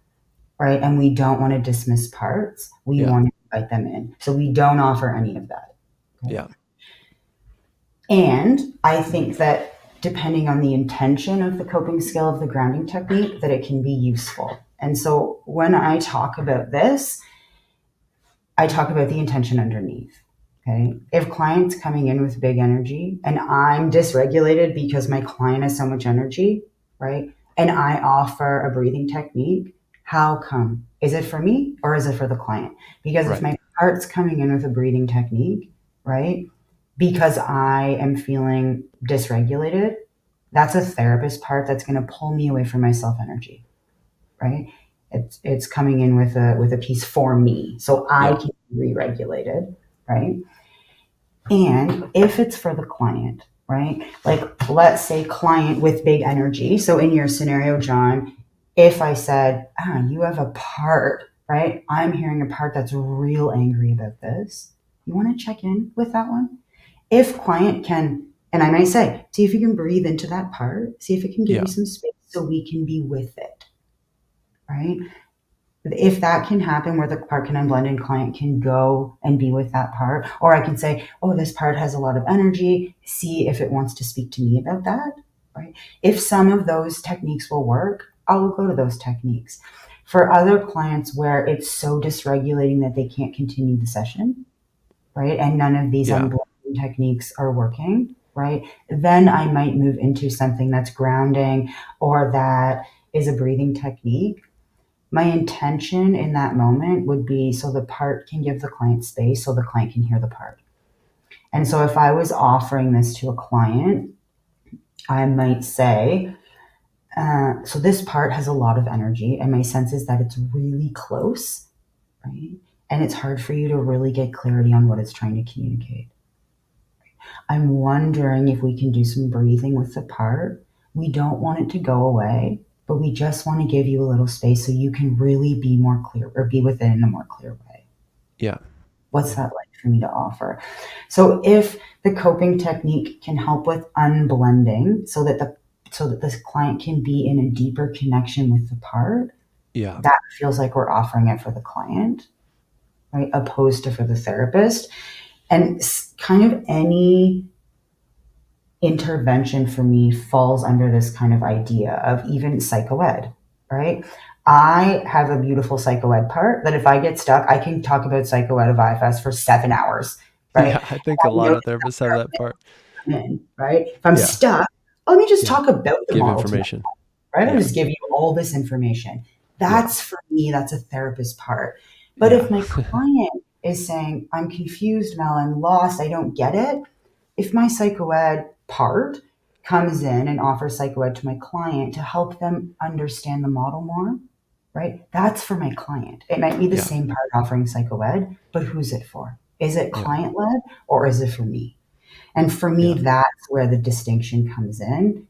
right? And we don't want to dismiss parts. We Yeah. want to invite them in. So we don't offer any of that. Okay? Yeah. And I think that depending on the intention of the coping skill of the grounding technique, that it can be useful. And so when I talk about this, I talk about the intention underneath. Okay. If client's coming in with big energy and I'm dysregulated because my client has so much energy, right? And I offer a breathing technique, how come? Is it for me or is it for the client? Because if Right. my heart's coming in with a breathing technique, right? Because I am feeling dysregulated, that's a therapist part that's going to pull me away from my self energy, right? It's coming in with a piece for me, so I Yeah. can be re-regulated, right? And if it's for the client, right? Like let's say client with big energy. So in your scenario, John, if I said, you have a part, right? I'm hearing a part that's real angry about this. You want to check in with that one? If client can, and I might say, see if you can breathe into that part, see if it can give you Yeah. some space so we can be with it, right? If that can happen where the part can unblend and client can go and be with that part, or I can say, oh, this part has a lot of energy, see if it wants to speak to me about that, right? If some of those techniques will work, I will go to those techniques. For other clients where it's so dysregulating that they can't continue the session, right, and none of these Yeah. unblending techniques are working, right, then I might move into something that's grounding or that is a breathing technique. My intention in that moment would be so the part can give the client space so the client can hear the part. And so if I was offering this to a client, I might say, so this part has a lot of energy, and my sense is that it's really close, right? And it's hard for you to really get clarity on what it's trying to communicate. I'm wondering if we can do some breathing with the part. We don't want it to go away, but we just want to give you a little space so you can really be more clear or be with it in a more clear way. Yeah. What's that like for me to offer? So if the coping technique can help with unblending so that this client can be in a deeper connection with the part, Yeah. that feels like we're offering it for the client, right? Opposed to for the therapist. And kind of any intervention for me falls under this kind of idea of even psychoed, right? I have a beautiful psychoed part that if I get stuck, I can talk about psychoed of IFS for 7 hours, right? Yeah. I think a I lot know of therapists have that part. I'm in, right? If I'm Yeah. stuck, let me just Yeah. talk about the Give model to information. right? I'll Yeah. just give you all this information. Yeah. That's for me, that's a therapist part. But Yeah. if my client is saying, I'm confused, Mel, I'm lost, I don't get it, if my psychoed part comes in and offers psychoed to my client to help them understand the model more, right? That's for my client. It might be the Yeah. same part offering psychoed, but who's it for? Is it Yeah. client led or is it for me? And for me, Yeah. that's where the distinction comes in.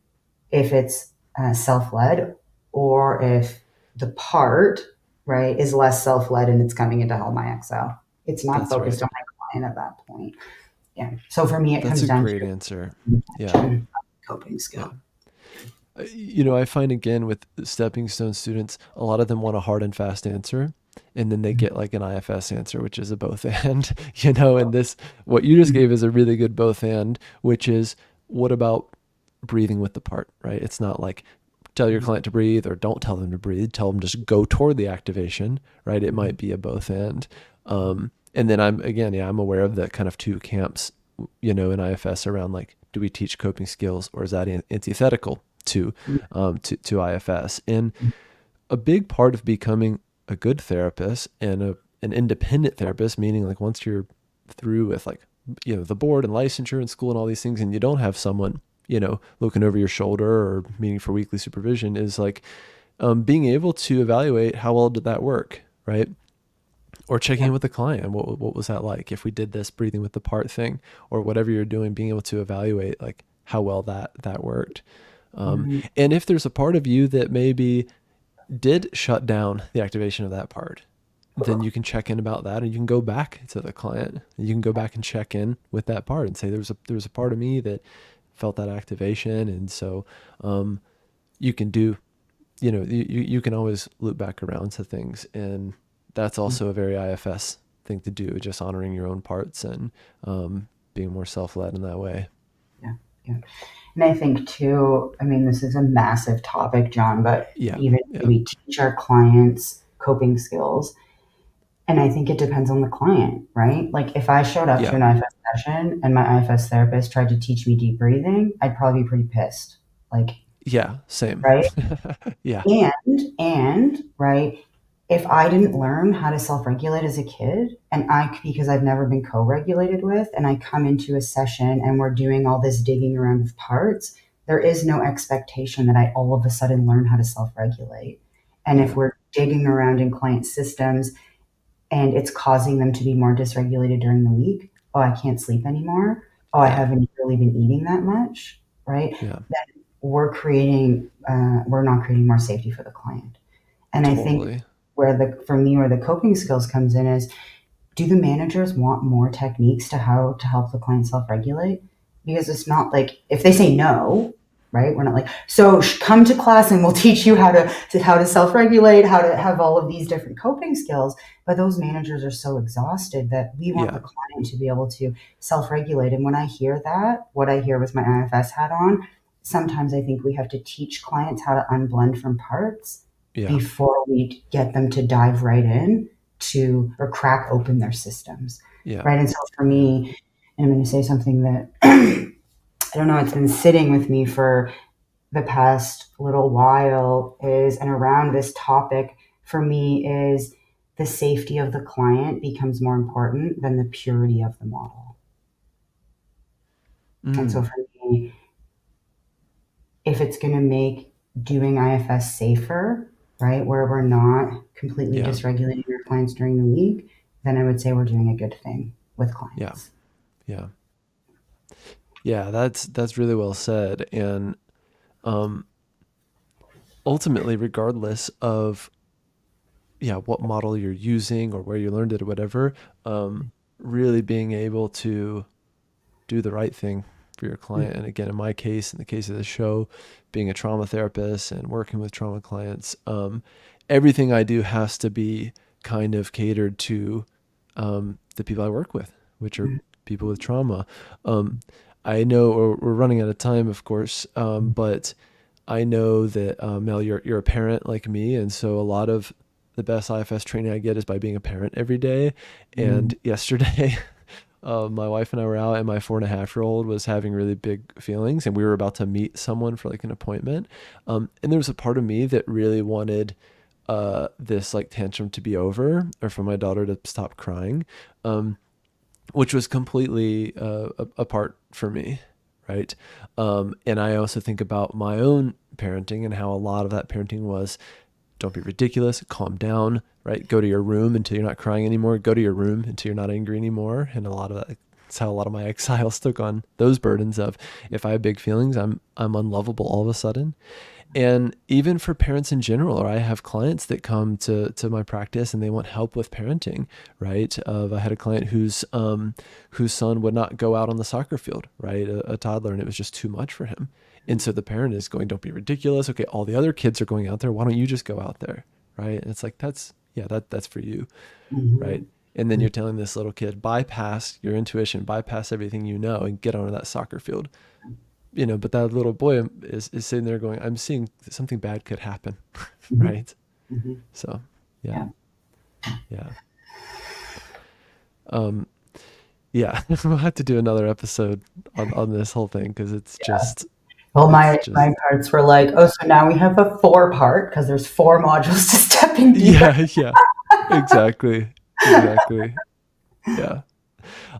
If it's self-led or if the part, right, is less self-led and it's coming in to help my Excel. It's not That's right. focused on my client at that point. Yeah. So for me, it That's comes a down great to answer. Yeah. intention, coping Yeah. skill. I find again with stepping stone students, a lot of them want a hard and fast answer. And then they get like an IFS answer, which is a both and, and this, what you just gave is a really good both and, which is what about breathing with the part, right? It's not like tell your client to breathe or don't tell them to breathe, tell them just go toward the activation, right? It might be a both and. And then I'm aware of the kind of two camps, in IFS around like, do we teach coping skills or is that antithetical to IFS? And a big part of becoming a good therapist and an independent therapist, meaning like once you're through with like, the board and licensure and school and all these things, and you don't have someone, looking over your shoulder or meeting for weekly supervision, is like being able to evaluate how well did that work, right? Or checking in with the client. What was that like? If we did this breathing with the part thing or whatever you're doing, being able to evaluate like, how well that worked. Mhm. And if there's a part of you that maybe did shut down the activation of that part, then you can check in about that, and you can go back to the client. You can go back and check in with that part and say, there was a part of me that felt that activation. And so you can do, you can always loop back around to things. And that's also a very IFS thing to do, just honoring your own parts and being more self-led in that way. Yeah, yeah. And I think too, I mean, this is a massive topic, John, but Yeah. even Yeah. we teach our clients coping skills, and I think it depends on the client, right? Like if I showed up to Yeah. an IFS session and my IFS therapist tried to teach me deep breathing, I'd probably be pretty pissed. Like, Yeah. Same. right? Yeah. And right, if I didn't learn how to self-regulate as a kid, and because I've never been co-regulated with, and I come into a session and we're doing all this digging around of parts, there is no expectation that I all of a sudden learn how to self-regulate. And if Yeah. we're digging around in client systems and it's causing them to be more dysregulated during the week, oh, I can't sleep anymore. Oh, I Yeah. haven't really been eating that much, right? Yeah. We're not creating more safety for the client. And I think Totally. for me, where the coping skills comes in is, do the managers want more techniques to how to help the client self-regulate? Because it's not like if they say no, right? We're not like, so come to class and we'll teach you how to self-regulate, how to have all of these different coping skills. But those managers are so exhausted that we want the Yeah. client to be able to self-regulate. And when I hear that, what I hear with my IFS hat on, sometimes I think we have to teach clients how to unblend from parts Yeah. before we get them to dive right in to or crack open their systems, Yeah. right? And so for Yeah. me, and I'm going to say something that I don't know, it's been sitting with me for the past little while is, and around this topic for me is the safety of the client becomes more important than the purity of the model. And so Mm. for me, if it's going to make doing IFS safer, right, where we're not completely Yeah. dysregulating our clients during the week, then I would say we're doing a good thing with Yeah. clients. Yeah. Yeah. That's really well said. And um, ultimately, regardless of what model you're using or where you learned it or whatever, really being able to do the right thing for your client. And again, in my case, in the case of the show, being a trauma therapist and working with trauma clients, everything I do has to be kind of catered to the people I work with, which are people with trauma. I know we're running out of time, of course, but I know that Mel, you're a parent like me, and so a lot of the best IFS training I get is by being a parent every day. Mm-hmm. And yesterday, my wife and I were out, and my 4.5-year-old was having really big feelings, and we were about to meet someone for like an appointment. And there was a part of me that really wanted this like tantrum to be over, or for my daughter to stop crying, which was completely apart for me, right? And I also think about my own parenting and how a lot of that parenting was, don't be ridiculous, calm down, right? Go to your room until you're not crying anymore. Go to your room until you're not angry anymore. And a lot of that's how a lot of my exiles took on those burdens of, if I have big feelings, I'm unlovable all of a sudden. And even for parents in general, or I have clients that come to my practice and they want help with parenting, right? I had a client whose son would not go out on the soccer field, right? A toddler, and it was just too much for him. And so the parent is going, don't be ridiculous. Okay, all the other kids are going out there. Why don't you just go out there, right? And it's like, that's for you, right? And then you're telling this little kid, bypass your intuition, bypass everything you know, and get onto that soccer field. But that little boy is sitting there going, I'm seeing something bad could happen, Mm-hmm. right? Mm-hmm. So, yeah, Yeah. yeah. Um, yeah, we'll have to do another episode on this whole thing, because Well, it's my just, parts were like, oh, so now we have a 4 part because there's 4 modules to stepping deeper. yeah, yeah, exactly, exactly. Yeah.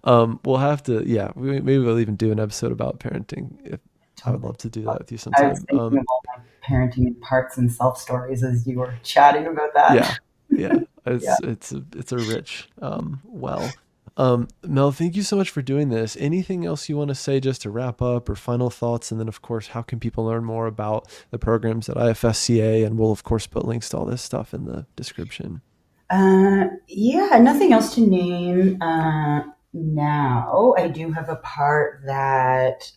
We'll have to, yeah, maybe we'll even do an episode about parenting. I would Totally. love to do that with you I was sometime. thinking of all my parenting and parts and self stories as you were chatting about that. Yeah, yeah. Yeah. It's a rich well. Mel, thank you so much for doing this. Anything else you want to say just to wrap up, or final thoughts? And then, of course, how can people learn more about the programs at IFSCA? And we'll, of course, put links to all this stuff in the description. Yeah, nothing else to name now. I do have a part that,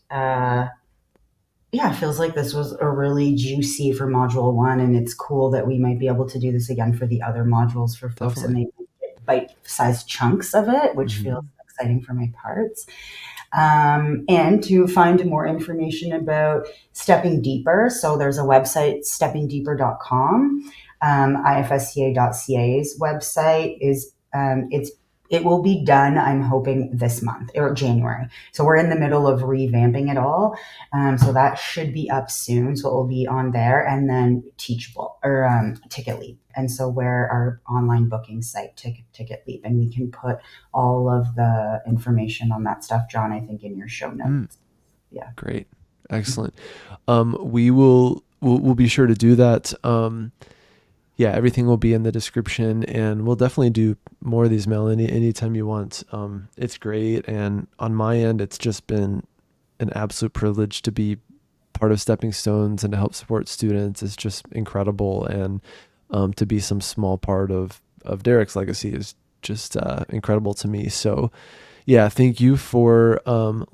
yeah, feels like this was a really juicy for module one, and it's cool that we might be able to do this again for the other modules for folks, and Definitely. they get bite-sized chunks of it, which feels Hmm. exciting for my parts. And to find more information about stepping deeper. So there's a website, steppingdeeper.com. IFSCA.ca's website is, it will be done, I'm hoping, this month or January. So we're in the middle of revamping it all. So that should be up soon. So it will be on there, and then Teachable or Ticket Leap. And so we're our online booking site, Ticket Leap, and we can put all of the information on that stuff, John, I think in your show notes. Yeah. Great. Excellent. We'll be sure to do that. Yeah, everything will be in the description, and we'll definitely do more of these, Mel, anytime you want. It's great. And on my end, it's just been an absolute privilege to be part of Stepping Stones and to help support students. It's just incredible. And to be some small part of Derek's legacy is just incredible to me. So yeah, thank you for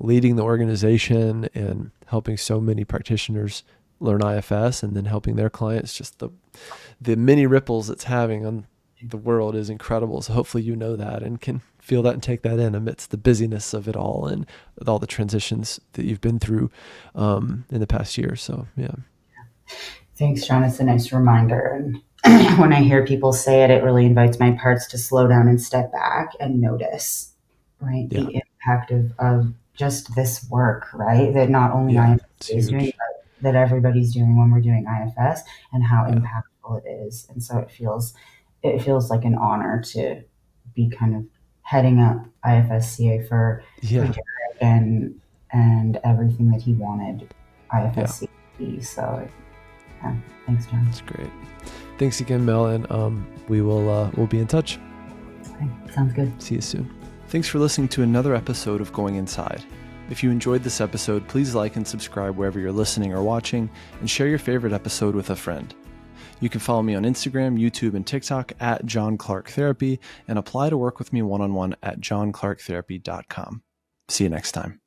leading the organization and helping so many practitioners learn IFS, and then helping their clients. Just the many ripples it's having on the world is incredible. So hopefully you know that and can feel that and take that in amidst the busyness of it all and with all the transitions that you've been through in the past year. So yeah. Thanks, John. It's a nice reminder. And when I hear people say it, it really invites my parts to slow down and step back and notice, right? Yeah. The impact of just this work, right? That not only Yeah. IFS It's is doing, huge. but that everybody's doing when we're doing IFS, and how Yeah. impactful it is. And so it feels like an honor to be kind of heading up IFSCA for Yeah. Derek and everything that he wanted Yeah. IFSCA to be. So yeah, thanks, John. It's great. Thanks again, Mel. And we'll be in touch. Okay, sounds good. See you soon. Thanks for listening to another episode of Going Inside. If you enjoyed this episode, please like and subscribe wherever you're listening or watching, and share your favorite episode with a friend. You can follow me on Instagram, YouTube, and TikTok at John Clark Therapy, and apply to work with me one-on-one at johnclarktherapy.com. See you next time.